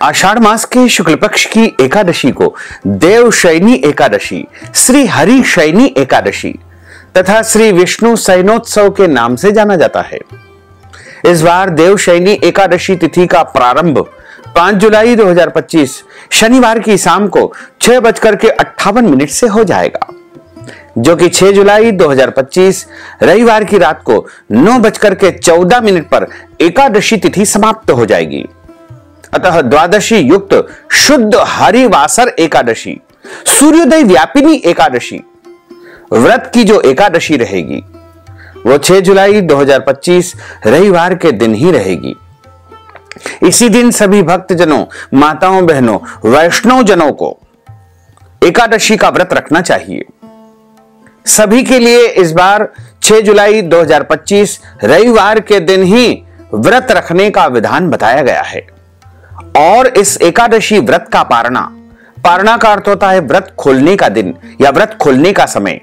आषाढ़ मास के शुक्ल पक्ष की एकादशी को देवशयनी एकादशी, श्री हरि शयनी एकादशी तथा श्री विष्णु शयनोत्सव के नाम से जाना जाता है। इस बार देवशयनी एकादशी तिथि का प्रारंभ 5 जुलाई 2025 शनिवार की शाम को 6:58 से हो जाएगा, जो कि 6 जुलाई 2025 रविवार की रात को 9:14 पर एकादशी तिथि समाप्त हो जाएगी। अतः द्वादशी युक्त शुद्ध हरिवासर एकादशी, सूर्योदय व्यापिनी एकादशी व्रत की जो एकादशी रहेगी वो 6 जुलाई 2025 रविवार के दिन ही रहेगी। इसी दिन सभी भक्तजनों, माताओं, बहनों, वैष्णव जनों को एकादशी का व्रत रखना चाहिए। सभी के लिए इस बार 6 जुलाई 2025 रविवार के दिन ही व्रत रखने का विधान बताया गया है। और इस एकादशी व्रत का पारणा का अर्थ होता है व्रत खोलने का दिन या व्रत खोलने का समय,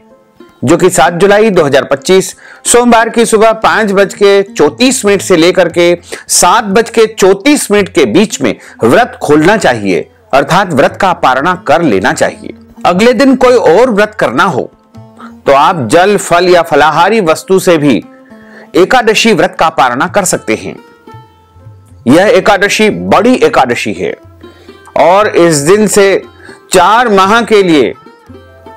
जो कि 7 जुलाई 2025 सोमवार की सुबह 5:34 से लेकर के 7:34 के बीच में व्रत खोलना चाहिए, अर्थात व्रत का पारणा कर लेना चाहिए। अगले दिन कोई और व्रत करना हो तो आप जल, फल या फलाहारी वस्तु से भी एकादशी व्रत का पारणा कर सकते हैं। यह एकादशी बड़ी एकादशी है और इस दिन से 4 माह के लिए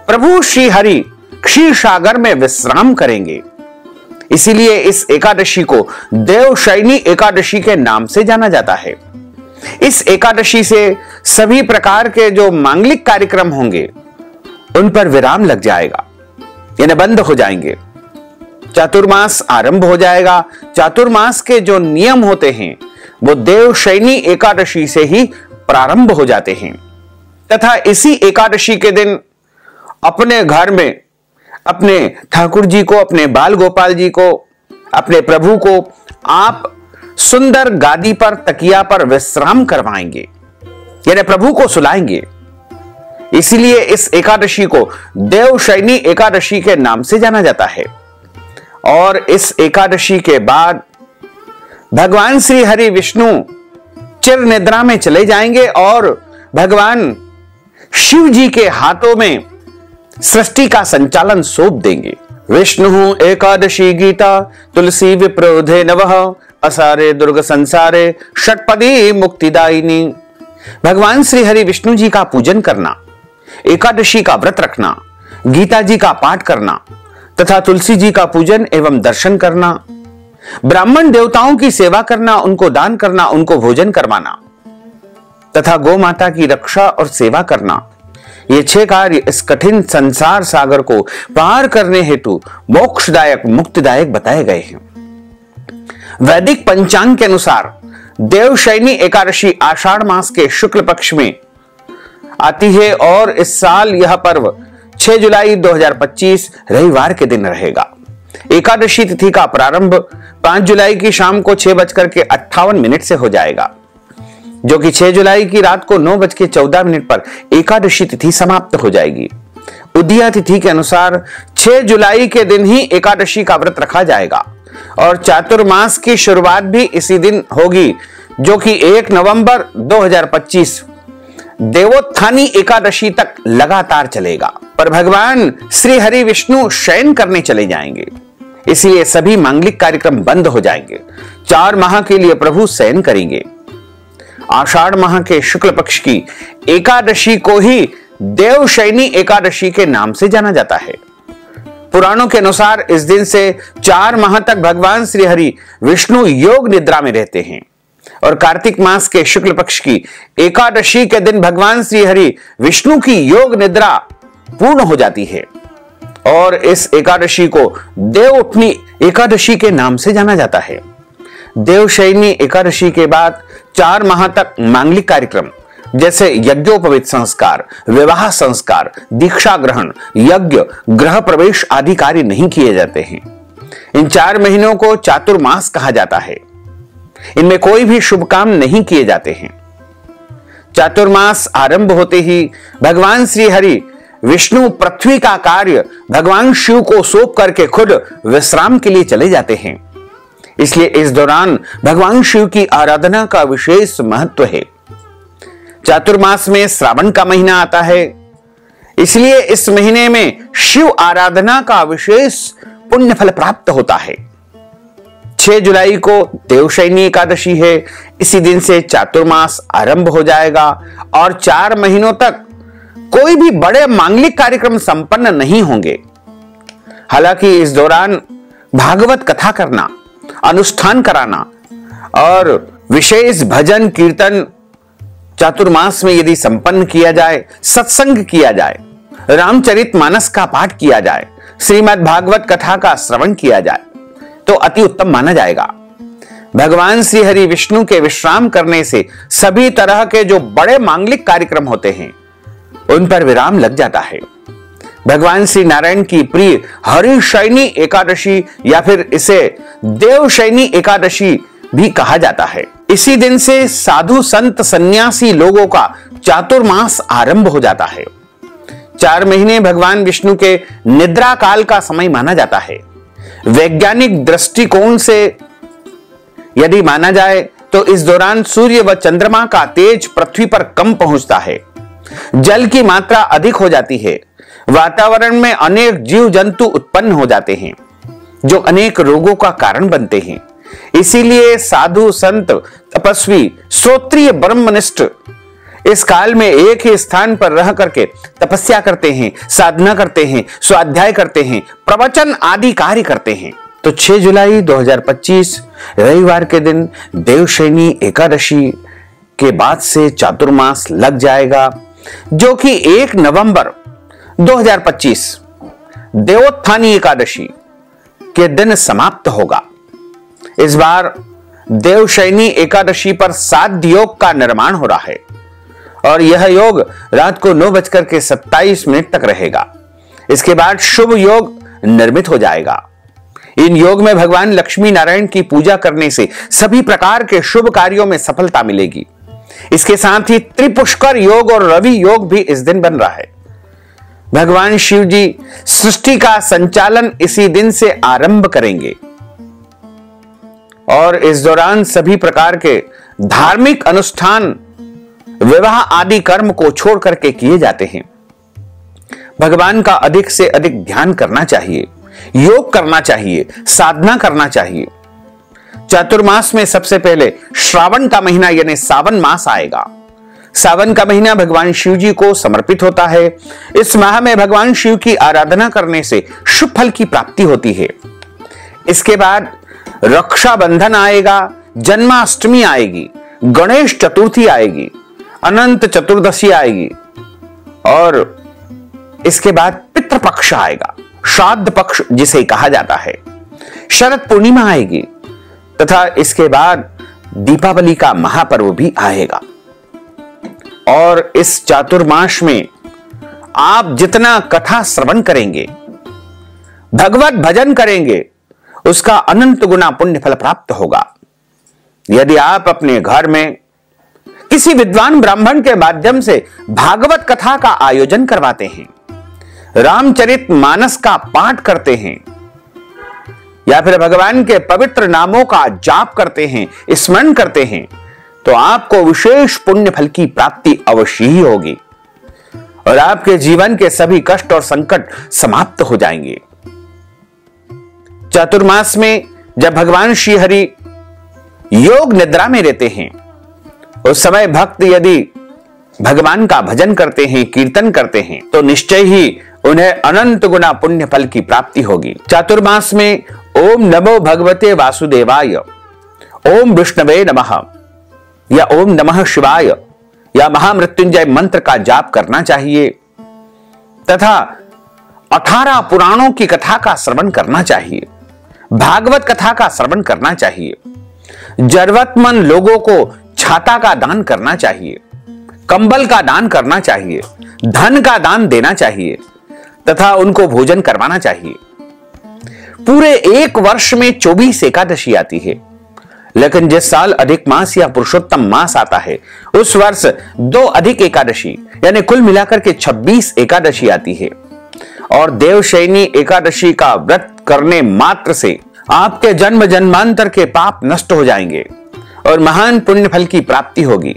प्रभु श्री हरि क्षीर सागर में विश्राम करेंगे। इसीलिए इस एकादशी को देवशयनी एकादशी के नाम से जाना जाता है। इस एकादशी से सभी प्रकार के जो मांगलिक कार्यक्रम होंगे उन पर विराम लग जाएगा, यानी बंद हो जाएंगे। चातुर्मास आरंभ हो जाएगा। चातुर्मास के जो नियम होते हैं वो देवशयनी एकादशी से ही प्रारंभ हो जाते हैं तथा इसी एकादशी के दिन अपने घर में अपने ठाकुर जी को, अपने बाल गोपाल जी को, अपने प्रभु को आप सुंदर गादी पर, तकिया पर विश्राम करवाएंगे, यानी प्रभु को सुलाएंगे। इसीलिए इस एकादशी को देवशयनी एकादशी के नाम से जाना जाता है। और इस एकादशी के बाद भगवान श्री हरि विष्णु चिर निद्रा में चले जाएंगे और भगवान शिव जी के हाथों में सृष्टि का संचालन सौंप देंगे। विष्णु एकादशी गीता तुलसी विप्रोधे नवः असारे दुर्ग संसारे षटपदी मुक्तिदायिनी। भगवान श्री हरि विष्णु जी का पूजन करना, एकादशी का व्रत रखना, गीता जी का पाठ करना तथा तुलसी जी का पूजन एवं दर्शन करना, ब्राह्मण देवताओं की सेवा करना, उनको दान करना, उनको भोजन करवाना तथा गौ माता की रक्षा और सेवा करना, ये 6 कार्य इस कठिन संसार सागर को पार करने हेतु मोक्षदायक, मुक्तिदायक बताए गए हैं। वैदिक पंचांग के अनुसार देवशयनी एकादशी आषाढ़ मास के शुक्ल पक्ष में आती है और इस साल यह पर्व 6 जुलाई 2025 रविवार के दिन रहेगा। एकादशी तिथि का प्रारंभ 5 जुलाई की शाम को 6:58 से हो जाएगा, जो कि 6 जुलाई की रात को 9:14 पर एकादशी तिथि समाप्त हो जाएगी। उदया तिथि के अनुसार 6 जुलाई के दिन ही एकादशी का व्रत रखा जाएगा और चातुर्मास की शुरुआत भी इसी दिन होगी, जो कि 1 नवंबर 2025 देवोत्थानी एकादशी तक लगातार चलेगा। पर भगवान श्री हरि विष्णु शयन करने चले जाएंगे, इसलिए सभी मांगलिक कार्यक्रम बंद हो जाएंगे। 4 माह के लिए प्रभु शयन करेंगे। आषाढ़ माह के शुक्ल पक्ष की एकादशी को ही देवशयनी एकादशी के नाम से जाना जाता है। पुराणों के अनुसार इस दिन से 4 माह तक भगवान श्री हरि विष्णु योग निद्रा में रहते हैं और कार्तिक मास के शुक्ल पक्ष की एकादशी के दिन भगवान श्री हरि विष्णु की योग निद्रा पूर्ण हो जाती है और इस एकादशी को देवउठनी एकादशी के नाम से जाना जाता है। देवशयनी एकादशी के बाद 4 माह तक मांगलिक कार्यक्रम जैसे यज्ञोपवीत संस्कार, विवाह संस्कार, दीक्षा ग्रहण, यज्ञ, गृह प्रवेश आदि कार्य नहीं किए जाते हैं। इन 4 महीनों को चातुर्मास कहा जाता है। इनमें कोई भी शुभ काम नहीं किए जाते हैं। चातुर्मास आरंभ होते ही भगवान श्री हरि विष्णु पृथ्वी का कार्य भगवान शिव को सौंप करके खुद विश्राम के लिए चले जाते हैं। इसलिए इस दौरान भगवान शिव की आराधना का विशेष महत्व है। चातुर्मास में श्रावण का महीना आता है, इसलिए इस महीने में शिव आराधना का विशेष पुण्य फल प्राप्त होता है। 6 जुलाई को देवशयनी एकादशी है। इसी दिन से चातुर्मास आरंभ हो जाएगा और 4 महीनों तक कोई भी बड़े मांगलिक कार्यक्रम संपन्न नहीं होंगे। हालांकि इस दौरान भागवत कथा करना, अनुष्ठान कराना और विशेष भजन कीर्तन चातुर्मास में यदि संपन्न किया जाए, सत्संग किया जाए, रामचरितमानस का पाठ किया जाए, श्रीमद् भागवत कथा का श्रवण किया जाए तो अति उत्तम माना जाएगा। भगवान श्री हरि विष्णु के विश्राम करने से सभी तरह के जो बड़े मांगलिक कार्यक्रम होते हैं उन पर विराम लग जाता है। भगवान श्री नारायण की प्रिय हरिशयनी एकादशी या फिर इसे देवशयनी एकादशी भी कहा जाता है। इसी दिन से साधु संत सन्यासी लोगों का चातुर्मास आरंभ हो जाता है। 4 महीने भगवान विष्णु के निद्रा काल का समय माना जाता है। वैज्ञानिक दृष्टिकोण से यदि माना जाए तो इस दौरान सूर्य व चंद्रमा का तेज पृथ्वी पर कम पहुंचता है, जल की मात्रा अधिक हो जाती है, वातावरण में अनेक जीव जंतु उत्पन्न हो जाते हैं जो अनेक रोगों का कारण बनते हैं। इसीलिए साधु संत तपस्वी श्रोत्रिय ब्रह्मनिष्ठ इस काल में एक ही स्थान पर रह करके तपस्या करते हैं, साधना करते हैं, स्वाध्याय करते हैं, प्रवचन आदि कार्य करते हैं। तो 6 जुलाई 2025 रविवार के दिन देवशयनी एकादशी के बाद से चातुर्मास लग जाएगा, जो कि 1 नवंबर 2025 देवोत्थानी एकादशी के दिन समाप्त होगा। इस बार देवशयनी एकादशी पर साध्य योग का निर्माण हो रहा है और यह योग रात को 9:27 तक रहेगा। इसके बाद शुभ योग निर्मित हो जाएगा। इन योग में भगवान लक्ष्मी नारायण की पूजा करने से सभी प्रकार के शुभ कार्यों में सफलता मिलेगी। इसके साथ ही त्रिपुष्कर योग और रवि योग भी इस दिन बन रहा है। भगवान शिव जी सृष्टि का संचालन इसी दिन से आरंभ करेंगे और इस दौरान सभी प्रकार के धार्मिक अनुष्ठान, विवाह आदि कर्म को छोड़ करके किए जाते हैं। भगवान का अधिक से अधिक ध्यान करना चाहिए, योग करना चाहिए, साधना करना चाहिए। चातुर्मास में सबसे पहले श्रावण का महीना यानी सावन मास आएगा। सावन का महीना भगवान शिव जी को समर्पित होता है। इस माह में भगवान शिव की आराधना करने से शुभ फल की प्राप्ति होती है। इसके बाद रक्षाबंधन आएगा, जन्माष्टमी आएगी, गणेश चतुर्थी आएगी, अनंत चतुर्दशी आएगी और इसके बाद पितृपक्ष आएगा, श्राद्ध पक्ष जिसे कहा जाता है, शरद पूर्णिमा आएगी तथा इसके बाद दीपावली का महापर्व भी आएगा। और इस चातुर्मास में आप जितना कथा श्रवण करेंगे, भगवत भजन करेंगे, उसका अनंत गुना पुण्य फल प्राप्त होगा। यदि आप अपने घर में किसी विद्वान ब्राह्मण के माध्यम से भागवत कथा का आयोजन करवाते हैं, रामचरितमानस का पाठ करते हैं या फिर भगवान के पवित्र नामों का जाप करते हैं, स्मरण करते हैं, तो आपको विशेष पुण्य फल की प्राप्ति अवश्य ही होगी और आपके जीवन के सभी कष्ट और संकट समाप्त हो जाएंगे। चातुर्मास में जब भगवान श्री हरि योग निद्रा में रहते हैं, उस समय भक्त यदि भगवान का भजन करते हैं, कीर्तन करते हैं, तो निश्चय ही उन्हें अनंत गुना पुण्य फल की प्राप्ति होगी। चातुर्मास में ओम नमो भगवते वासुदेवाय, ओम विष्णवे नमः या ओम नमः शिवाय या महामृत्युंजय मंत्र का जाप करना चाहिए तथा 18 पुराणों की कथा का श्रवण करना चाहिए, भागवत कथा का श्रवण करना चाहिए, जरूरतमंद लोगों को छाता का दान करना चाहिए, कंबल का दान करना चाहिए, धन का दान देना चाहिए तथा उनको भोजन करवाना चाहिए। पूरे एक वर्ष में 24 एकादशी आती है, लेकिन जिस साल अधिक मास या पुरुषोत्तम मास आता है उस वर्ष 2 अधिक एकादशी यानी कुल मिलाकर के 26 एकादशी आती है और देवशयनी एकादशी का व्रत करने मात्र से आपके जन्म जन्मांतर के पाप नष्ट हो जाएंगे और महान पुण्य फल की प्राप्ति होगी।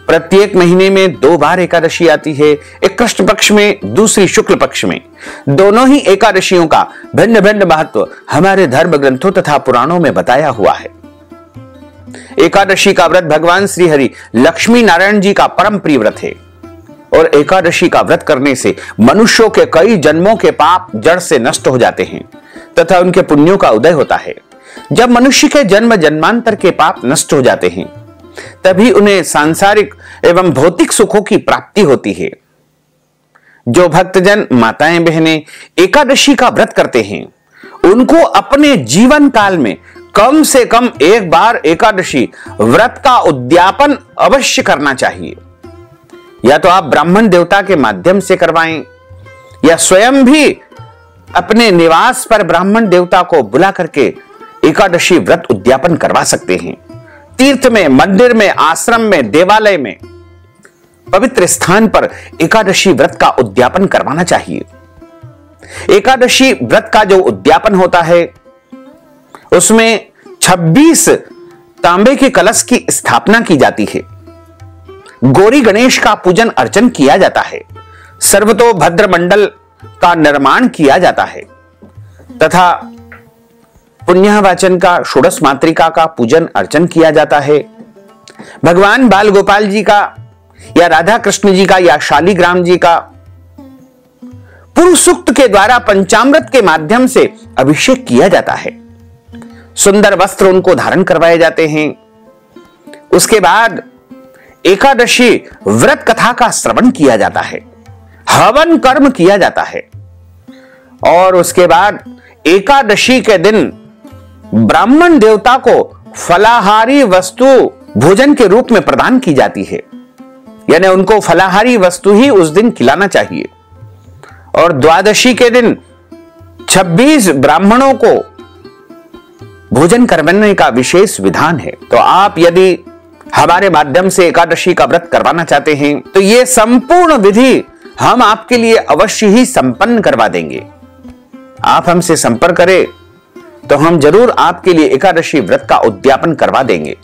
प्रत्येक महीने में 2 बार एकादशी आती है, एक कृष्ण पक्ष में, दूसरी शुक्ल पक्ष में। दोनों ही एकादशियों का भिन्न भिन्न महत्व हमारे धर्म ग्रंथों तथा पुराणों में बताया हुआ है। एकादशी का व्रत भगवान श्री हरि लक्ष्मी नारायण जी का परम प्रिय व्रत है और एकादशी का व्रत करने से मनुष्यों के कई जन्मों के पाप जड़ से नष्ट हो जाते हैं तथा उनके पुण्यों का उदय होता है। जब मनुष्य के जन्म जन्मांतर के पाप नष्ट हो जाते हैं तभी उन्हें सांसारिक एवं भौतिक सुखों की प्राप्ति होती है। जो भक्तजन माताएं बहनें एकादशी का व्रत करते हैं उनको अपने जीवन काल में कम से कम एक बार एकादशी व्रत का उद्यापन अवश्य करना चाहिए। या तो आप ब्राह्मण देवता के माध्यम से करवाएं या स्वयं भी अपने निवास पर ब्राह्मण देवता को बुला करके एकादशी व्रत उद्यापन करवा सकते हैं। तीर्थ में, मंदिर में, आश्रम में, देवालय में, पवित्र स्थान पर एकादशी व्रत का उद्यापन करवाना चाहिए। एकादशी व्रत का जो उद्यापन होता है उसमें 26 तांबे के कलश की स्थापना की जाती है। गौरी गणेश का पूजन अर्चन किया जाता है। सर्वतोभद्र मंडल का निर्माण किया जाता है तथा पुण्यवाचन का, षोडश मातृका का पूजन अर्चन किया जाता है। भगवान बाल गोपाल जी का या राधा कृष्ण जी का या शालिग्राम जी का पूर्व सूक्त के द्वारा पंचामृत के माध्यम से अभिषेक किया जाता है। सुंदर वस्त्र उनको धारण करवाए जाते हैं। उसके बाद एकादशी व्रत कथा का श्रवण किया जाता है, हवन कर्म किया जाता है और उसके बाद एकादशी के दिन ब्राह्मण देवता को फलाहारी वस्तु भोजन के रूप में प्रदान की जाती है, यानी उनको फलाहारी वस्तु ही उस दिन खिलाना चाहिए। और द्वादशी के दिन 26 ब्राह्मणों को भोजन करवाने का विशेष विधान है। तो आप यदि हमारे माध्यम से एकादशी का व्रत करवाना चाहते हैं तो यह संपूर्ण विधि हम आपके लिए अवश्य ही संपन्न करवा देंगे। आप हमसे संपर्क करें तो हम जरूर आपके लिए एकादशी व्रत का उद्यापन करवा देंगे।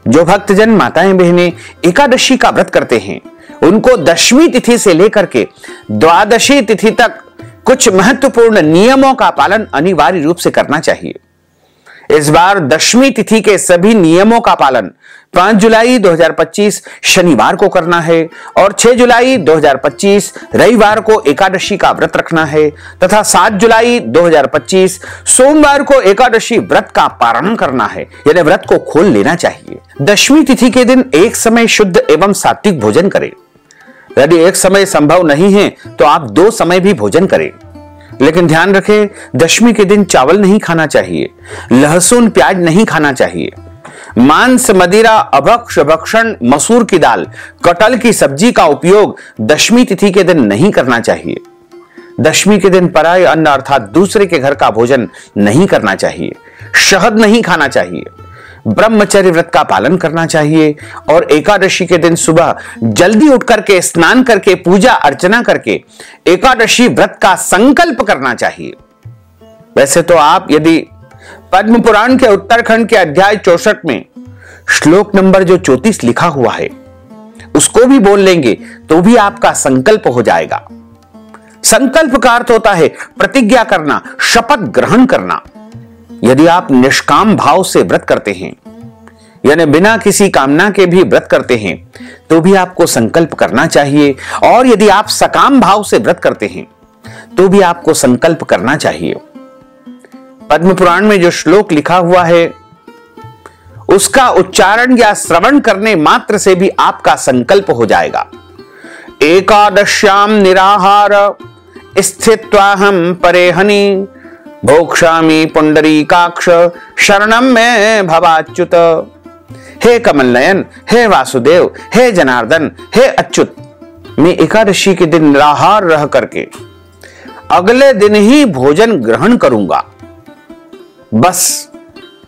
जो भक्तजन माताएं बहनें एकादशी का व्रत करते हैं उनको दशमी तिथि से लेकर के द्वादशी तिथि तक कुछ महत्वपूर्ण नियमों का पालन अनिवार्य रूप से करना चाहिए। इस बार दशमी तिथि के सभी नियमों का पालन 5 जुलाई 2025 शनिवार को करना है और 6 जुलाई 2025 रविवार को एकादशी का व्रत रखना है तथा 7 जुलाई 2025 सोमवार को एकादशी व्रत का पारण करना है, यानी व्रत को खोल लेना चाहिए। दशमी तिथि के दिन एक समय शुद्ध एवं सात्विक भोजन करें। यदि एक समय संभव नहीं है तो आप 2 समय भी भोजन करें, लेकिन ध्यान रखें दशमी के दिन चावल नहीं खाना चाहिए, लहसुन प्याज नहीं खाना चाहिए, मांस, मदिरा, अभक्ष, भक्षण, मसूर की दाल, कटहल की सब्जी का उपयोग दशमी तिथि के दिन नहीं करना चाहिए। दशमी के दिन पराय अन्न अर्थात दूसरे के घर का भोजन नहीं करना चाहिए। शहद नहीं खाना चाहिए। ब्रह्मचर्य व्रत का पालन करना चाहिए और एकादशी के दिन सुबह जल्दी उठ करके स्नान करके पूजा अर्चना करके एकादशी व्रत का संकल्प करना चाहिए। वैसे तो आप यदि पद्म पुराण के उत्तरखंड के अध्याय 64 में श्लोक नंबर जो 34 लिखा हुआ है उसको भी बोल लेंगे तो भी आपका संकल्प हो जाएगा। संकल्प का अर्थ होता है प्रतिज्ञा करना, शपथ ग्रहण करना। यदि आप निष्काम भाव से व्रत करते हैं यानी बिना किसी कामना के भी व्रत करते हैं तो भी आपको संकल्प करना चाहिए और यदि आप सकाम भाव से व्रत करते हैं तो भी आपको संकल्प करना चाहिए। पद्म पुराण में जो श्लोक लिखा हुआ है उसका उच्चारण या श्रवण करने मात्र से भी आपका संकल्प हो जाएगा। एकादश्याम निराहार स्थित्वाहम परेहनि भोक्षामि पुंडरीकाक्ष शरणम में भवाच्युत। हे कमल नयन, हे वासुदेव, हे जनार्दन, हे अच्युत, मैं एकादशी के दिन निराहार रह करके अगले दिन ही भोजन ग्रहण करूंगा। बस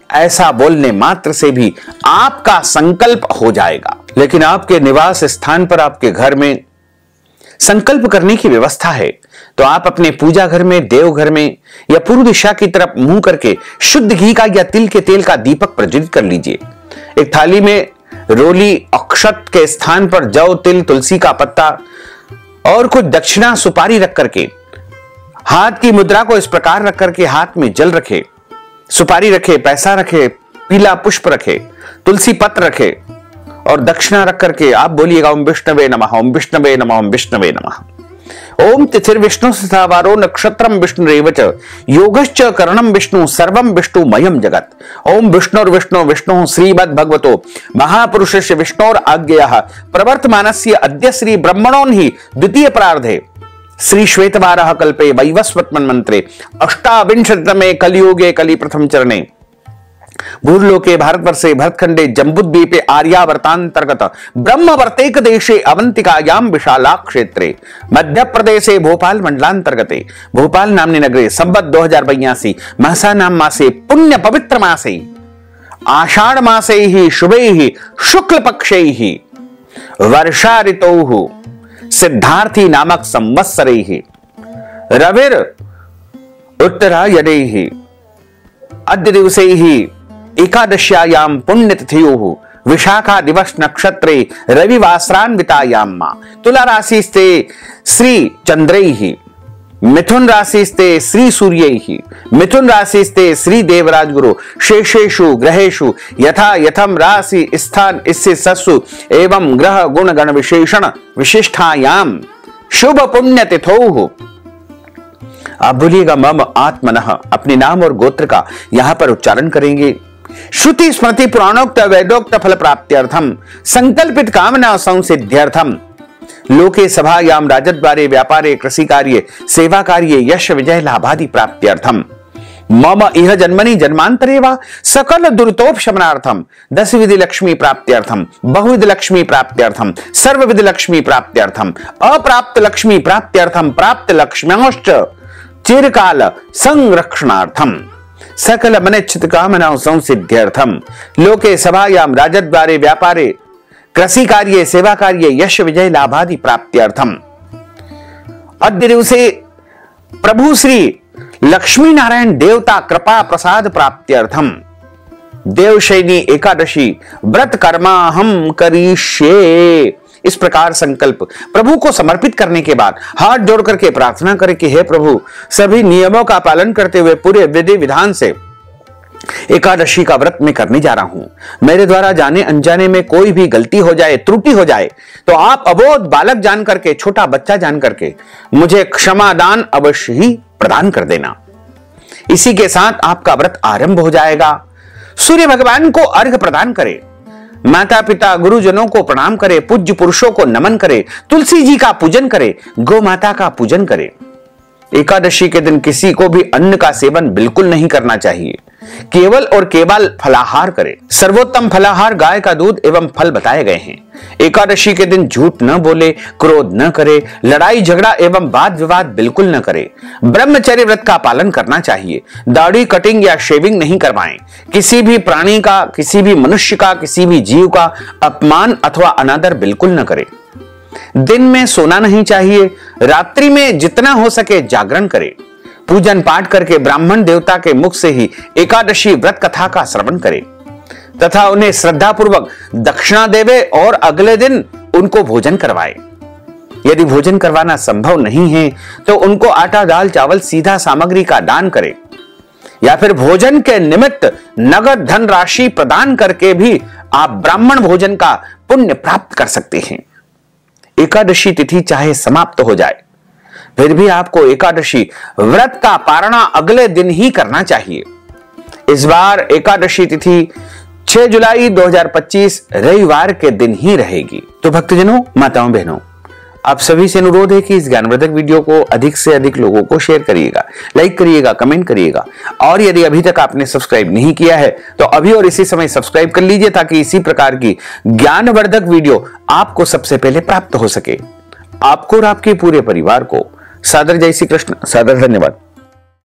ऐसा बोलने मात्र से भी आपका संकल्प हो जाएगा। लेकिन आपके निवास स्थान पर, आपके घर में संकल्प करने की व्यवस्था है तो आप अपने पूजा घर में, देवघर में या पूर्व दिशा की तरफ मुंह करके शुद्ध घी का या तिल के तेल का दीपक प्रज्वलित कर लीजिए। एक थाली में रोली अक्षत के स्थान पर जौ, तिल, तुलसी का पत्ता और कुछ दक्षिणा सुपारी रख करके, हाथ की मुद्रा को इस प्रकार रख करके हाथ में जल रखे, सुपारी रखे, पैसा रखे, पीला पुष्प रखे, तुलसी पत्र रखे और दक्षिणा रख करके आप बोलिएगा ओम विष्णवे नमः, ओम विष्णवे नमः, ओम विष्णवे नमः। ओम तिथिर विष्णु स्थावारो नक्षत्रम विष्णुरेव च योगश्च करणम विष्णु सर्वम विष्णुमयम जगत। ओम विष्णुर विष्णु विष्णु श्रीमद् भगवतो महापुरुषस्य विष्णोर आज्ञया प्रवर्तमानस्य अद्य श्री ब्रह्मणों ही द्वितीय प्रार्धे श्री श्वेतवारः कल्पे वैवस्वत मन्वंतरे अष्टाविंशतितमे कलियुगे कलि प्रथम चरणे भूर्लोके भारतवर्षे भरतखंडे जम्बूद्वीपे आर्यावर्तांतर्गत ब्रह्मवर्तेक देशे अवंतिकायाम विशाला क्षेत्रे मध्य प्रदेशे भोपाल मंडलांतर्गते भोपाल नामने नगरे संवत् 2082 महसा नाम मासे पुण्य पवित्र मासे आषाढ़ मासे ही शुभे ही शुक्ल पक्षे ही वर्षा ऋतौ सिद्धार्थी नामक संवत्सरे ही रविर उत्तरायणे ही अद्य दिवसे ही एकादश्यायाम पुण्यतिथ्योः विशाखा दिवस नक्षत्रे रविवासरान्वितायाम मां तुला राशिस्ते श्री चंद्रैः मिथुन राशिस्ते श्री सूर्यैः मिथुन राशिस्ते श्री देवराज गुरु शेषेषु ग्रहेषु यथा यथम राशि स्थान इससे सस्सु एवं ग्रह गुण गण विशेषण विशिष्टायाम शुभ पुण्य तिथौ। आप बोलिएगा मम आत्मनः, अपने नाम और गोत्र का यहां पर उच्चारण करेंगे। श्रुति स्मृति पुराणोक्त वेदोक्त फल प्राप्त्यर्थम संकल्पित कामना संसिद्ध्यर्थम लोके सभायाम राजद्वारे व्यापारे कृषि कार्ये सेवा कार्ये यश विजय लाभादि प्राप्त्यर्थम मम इह जन्मनि जन्मांतरे वा सकल दुरितोपशमनार्थम 10 विधि लक्ष्मी प्राप्त्यर्थम बहुविध लक्ष्मी प्राप्त्यर्थम सर्वविध लक्ष्मी प्राप्त्यर्थम अप्राप्त लक्ष्मी प्राप्त्यर्थम प्राप्त लक्ष्म्योश्च चिरकाल संरक्षणार्थम सकल मनेच्छित कामनाओं संसिद्ध्यर्थम लोके सभायाम राजद्वारे व्यापारे कृषि कार्ये सेवा कार्ये यश विजय लाभादि प्राप्त्यर्थम अद्य दिवसे प्रभु श्री लक्ष्मी नारायण देवता कृपा प्रसाद प्राप्त्यर्थम देवशयनी एकादशी व्रत कर्मा हम करिष्ये। इस प्रकार संकल्प प्रभु को समर्पित करने के बाद हाथ जोड़ करके प्रार्थना करें कि हे प्रभु, सभी नियमों का पालन करते हुए पूरे विधि विधान से एकादशी का व्रत मैं करने जा रहा हूं। मेरे द्वारा जाने अनजाने में कोई भी गलती हो जाए, त्रुटि हो जाए तो आप अबोध बालक जान करके, छोटा बच्चा जान करके मुझे क्षमादान अवश्य ही प्रदान कर देना। इसी के साथ आपका व्रत आरंभ हो जाएगा। सूर्य भगवान को अर्घ्य प्रदान करें, माता पिता गुरुजनों को प्रणाम करें, पूज्य पुरुषों को नमन करें, तुलसी जी का पूजन करें, गौ माता का पूजन करें। एकादशी के दिन किसी को भी अन्न का सेवन बिल्कुल नहीं करना चाहिए, केवल और केवल फलाहार करें। सर्वोत्तम फलाहार गाय का दूध एवं फल बताए गए हैं। एकादशी के दिन झूठ न बोले, क्रोध न करे, लड़ाई झगड़ा एवं वाद विवाद बिल्कुल न करे। ब्रह्मचर्य व्रत का पालन करना चाहिए। दाढ़ी कटिंग या शेविंग नहीं करवाएं। किसी भी प्राणी का, किसी भी मनुष्य का, किसी भी जीव का अपमान अथवा अनादर बिल्कुल न करें। दिन में सोना नहीं चाहिए। रात्रि में जितना हो सके जागरण करें। पूजन पाठ करके ब्राह्मण देवता के मुख से ही एकादशी व्रत कथा का श्रवण करें तथा उन्हें श्रद्धा पूर्वक दक्षिणा देवे और अगले दिन उनको भोजन करवाए। यदि भोजन करवाना संभव नहीं है तो उनको आटा दाल चावल सीधा सामग्री का दान करें या फिर भोजन के निमित्त नगद धन राशि प्रदान करके भी आप ब्राह्मण भोजन का पुण्य प्राप्त कर सकते हैं। एकादशी तिथि चाहे समाप्त हो जाए फिर भी आपको एकादशी व्रत का पारणा अगले दिन ही करना चाहिए। इस बार एकादशी तिथि 6 जुलाई 2025 रविवार के दिन ही रहेगी। तो भक्तजनों, माताओं, बहनों, आप सभी से अनुरोध है कि इस ज्ञानवर्धक वीडियो को अधिक से अधिक लोगों को शेयर करिएगा, लाइक करिएगा, कमेंट करिएगा और यदि अभी तक आपने सब्सक्राइब नहीं किया है तो अभी और इसी समय सब्सक्राइब कर लीजिए ताकि इसी प्रकार की ज्ञानवर्धक वीडियो आपको सबसे पहले प्राप्त हो सके। आपको और आपके पूरे परिवार को सादर जय श्री कृष्ण, सादर धन्यवाद।